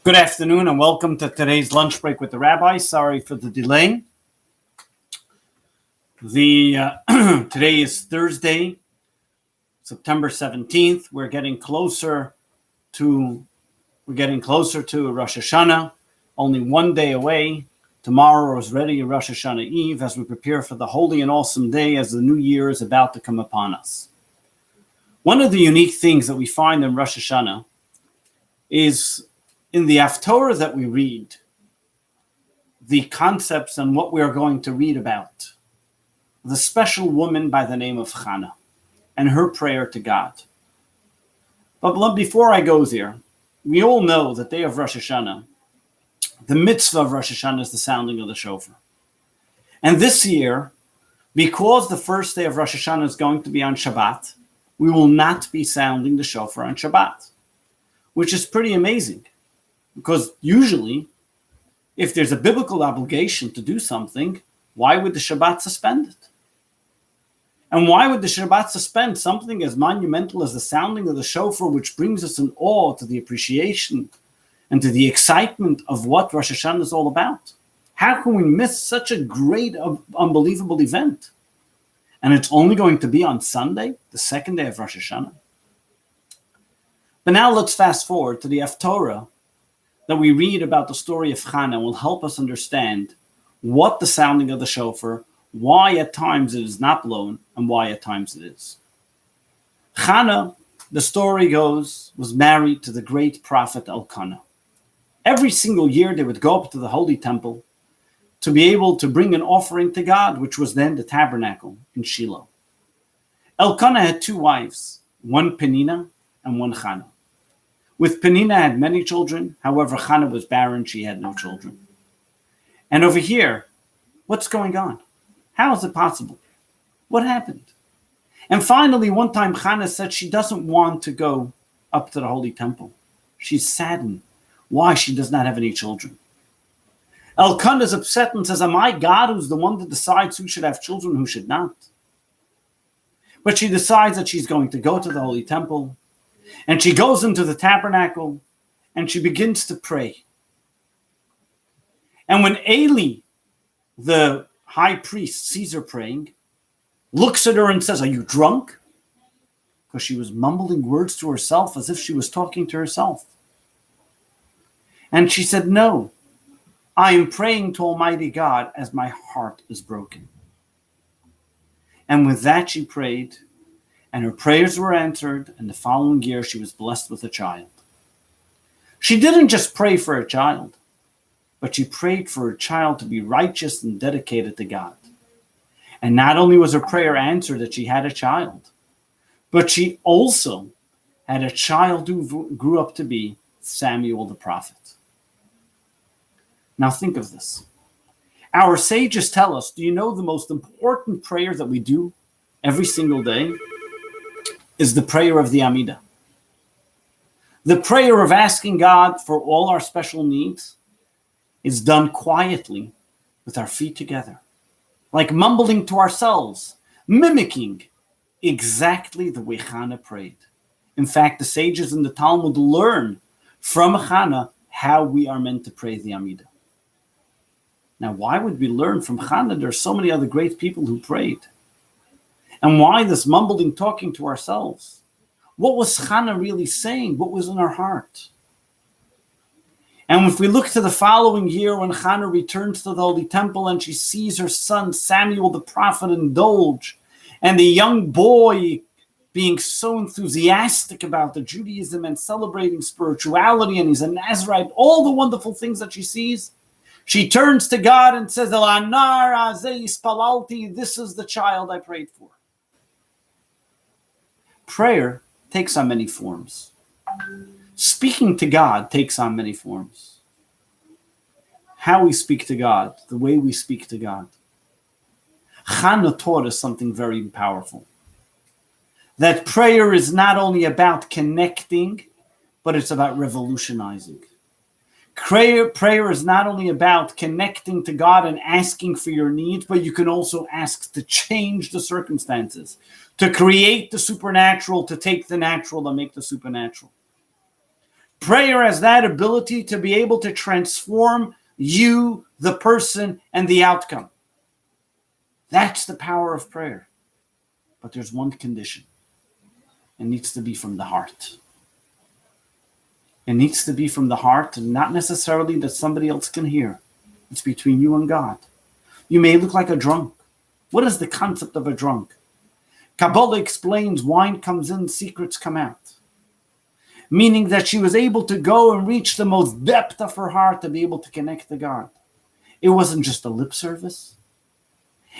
Good afternoon and welcome to today's lunch break with the Rabbi. Sorry for the delay. Today is Thursday, September 17th. We're getting closer to Rosh Hashanah. Only one day away. Tomorrow is ready Rosh Hashanah Eve as we prepare for the holy and awesome day as the new year is about to come upon us. One of the unique things that we find in Rosh Hashanah is in the Haftorah that we read, the concepts and what we are going to read about, the special woman by the name of Chana and her prayer to God. But before I go there, we all know that day of Rosh Hashanah, the mitzvah of Rosh Hashanah is the sounding of the shofar. And this year, because the first day of Rosh Hashanah is going to be on Shabbat, we will not be sounding the shofar on Shabbat, which is pretty amazing. Because usually, if there's a biblical obligation to do something, why would the Shabbat suspend it? And why would the Shabbat suspend something as monumental as the sounding of the shofar, which brings us in awe to the appreciation and to the excitement of what Rosh Hashanah is all about? How can we miss such a great, unbelievable event? And it's only going to be on Sunday, the second day of Rosh Hashanah. But now let's fast forward to the Haftorah that we read about the story of Chana will help us understand what the sounding of the shofar, why at times it is not blown, and why at times it is. Chana, the story goes, was married to the great prophet Elkanah. Every single year they would go up to the holy temple to be able to bring an offering to God, which was then the tabernacle in Shiloh. Elkanah had two wives, one Penina and one Chana. With Penina had many children, however, Chana was barren, she had no children. And over here, what's going on? How is it possible? What happened? And finally, one time Chana said she doesn't want to go up to the holy temple. She's saddened. Why? She does not have any children. Elkanah is upset and says, am I God who's the one that decides who should have children, who should not? But she decides that she's going to go to the holy temple. And she goes into the tabernacle and she begins to pray. And when Eli, the high priest, sees her praying, looks at her and says, are you drunk? Because she was mumbling words to herself as if she was talking to herself. And she said, no, I am praying to Almighty God as my heart is broken. And with that she prayed. And her prayers were answered, and the following year she was blessed with a child. She didn't just pray for a child, but she prayed for her child to be righteous and dedicated to God. And not only was her prayer answered that she had a child, but she also had a child who grew up to be Samuel the prophet. Now think of this. Our sages tell us, do you know the most important prayer that we do every single day is the prayer of the Amidah. The prayer of asking God for all our special needs is done quietly with our feet together, like mumbling to ourselves, mimicking exactly the way Chana prayed. In fact, the sages in the Talmud learn from Chana how we are meant to pray the Amidah. Now, why would we learn from Chana? There are so many other great people who prayed. And why this mumbling, talking to ourselves? What was Chana really saying? What was in her heart? And if we look to the following year when Chana returns to the Holy Temple and she sees her son Samuel the prophet indulge, and the young boy being so enthusiastic about the Judaism and celebrating spirituality, and he's a Nazarite, all the wonderful things that she sees, she turns to God and says, this is the child I prayed for. Prayer takes on many forms. Speaking to God takes on many forms. How we speak to God, the way we speak to God. Chana taught us something very powerful. That prayer is not only about connecting, but it's about revolutionizing. Prayer is not only about connecting to God and asking for your needs, but you can also ask to change the circumstances, to create the supernatural, to take the natural and make the supernatural. Prayer has that ability to be able to transform you, the person, and the outcome. That's the power of prayer. But there's one condition. It needs to be from the heart. It needs to be from the heart, and not necessarily that somebody else can hear. It's between you and God. You may look like a drunk. What is the concept of a drunk? Kabbalah explains wine comes in, secrets come out. Meaning that she was able to go and reach the most depth of her heart to be able to connect to God. It wasn't just a lip service.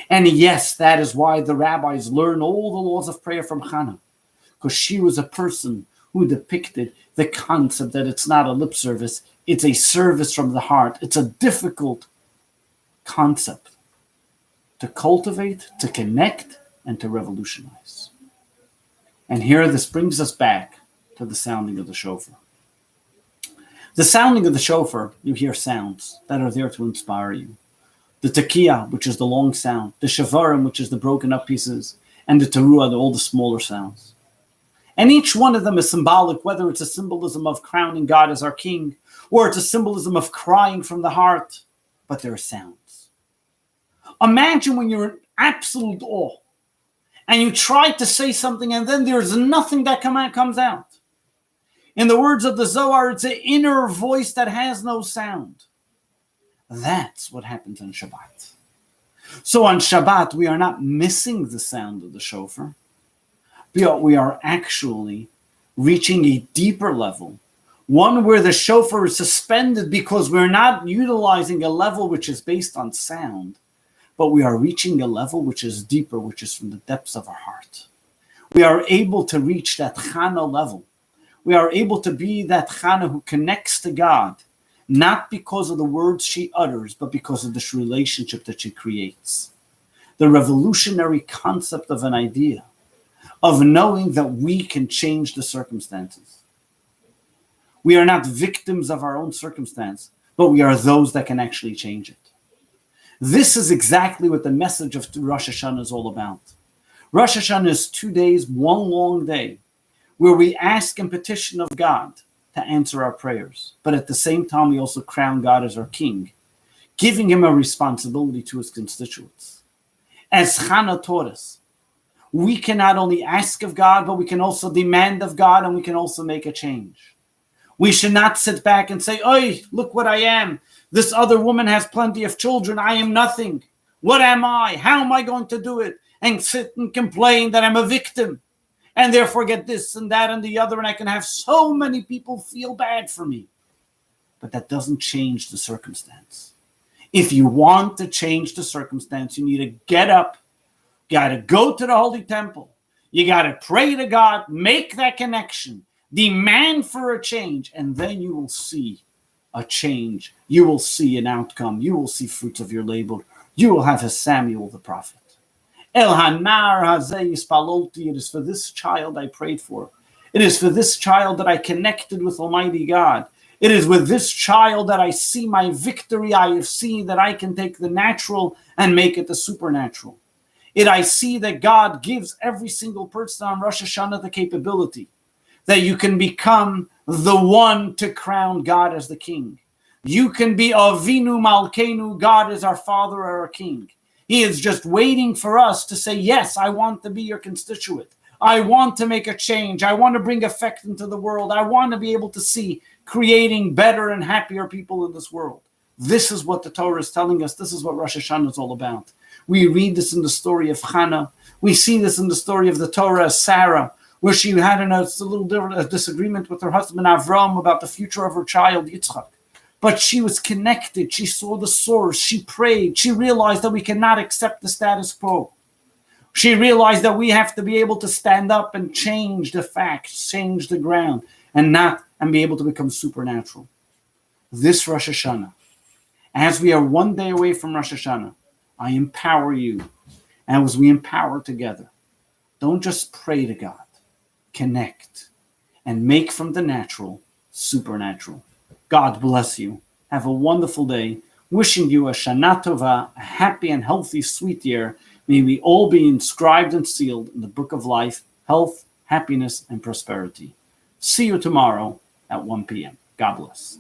And yes, that is why the rabbis learn all the laws of prayer from Hannah, because she was a person who depicted the concept that it's not a lip service, it's a service from the heart. It's a difficult concept to cultivate, to connect, and to revolutionize. And here this brings us back to the sounding of the shofar. The sounding of the shofar, you hear sounds that are there to inspire you. The tekiah, which is the long sound, the shavarim, which is the broken up pieces, and the teruah, all the smaller sounds. And each one of them is symbolic, whether it's a symbolism of crowning God as our king, or it's a symbolism of crying from the heart, but there are sounds. Imagine when you're in absolute awe, and you try to say something, and then there's nothing that comes out. In the words of the Zohar, it's an inner voice that has no sound. That's what happens on Shabbat. So on Shabbat, we are not missing the sound of the shofar. We are actually reaching a deeper level, one where the shofar is suspended because we're not utilizing a level which is based on sound, but we are reaching a level which is deeper, which is from the depths of our heart. We are able to reach that Chana level. We are able to be that Chana who connects to God, not because of the words she utters, but because of this relationship that she creates. The revolutionary concept of an idea, of knowing that we can change the circumstances. We are not victims of our own circumstance, but we are those that can actually change it. This is exactly what the message of Rosh Hashanah is all about. Rosh Hashanah is 2 days, one long day, where we ask and petition of God to answer our prayers. But at the same time, we also crown God as our king, giving him a responsibility to his constituents. As Chana taught us, we can not only ask of God, but we can also demand of God, and we can also make a change. We should not sit back and say, "Oi, look what I am. This other woman has plenty of children. I am nothing. What am I? How am I going to do it?" And sit and complain that I'm a victim, and therefore get this and that and the other, and I can have so many people feel bad for me. But that doesn't change the circumstance. If you want to change the circumstance, you need to get up, you got to go to the Holy Temple, you got to pray to God, make that connection, demand for a change, and then you will see a change. You will see an outcome. You will see fruits of your labor. You will have a Samuel the prophet. El Hanar Hazeh Ispalolti. It is for this child I prayed for. It is for this child that I connected with Almighty God. It is with this child that I see my victory. I have seen that I can take the natural and make it the supernatural. I see that God gives every single person on Rosh Hashanah the capability that you can become the one to crown God as the king. You can be Avinu Malkeinu. God is our father or our king. He is just waiting for us to say, yes, I want to be your constituent. I want to make a change. I want to bring effect into the world. I want to be able to see creating better and happier people in this world. This is what the Torah is telling us. This is what Rosh Hashanah is all about. We read this in the story of Hannah. We see this in the story of the Torah of Sarah, where she had a little disagreement with her husband Avram about the future of her child Yitzchak. But she was connected. She saw the source. She prayed. She realized that we cannot accept the status quo. She realized that we have to be able to stand up and change the facts, change the ground, and be able to become supernatural. This Rosh Hashanah, as we are 1 day away from Rosh Hashanah, I empower you. And as we empower together, don't just pray to God. Connect and make from the natural supernatural. God bless you. Have a wonderful day. Wishing you a Shana Tova, a happy and healthy, sweet year. May we all be inscribed and sealed in the book of life, health, happiness, and prosperity. See you tomorrow at 1 p.m. God bless.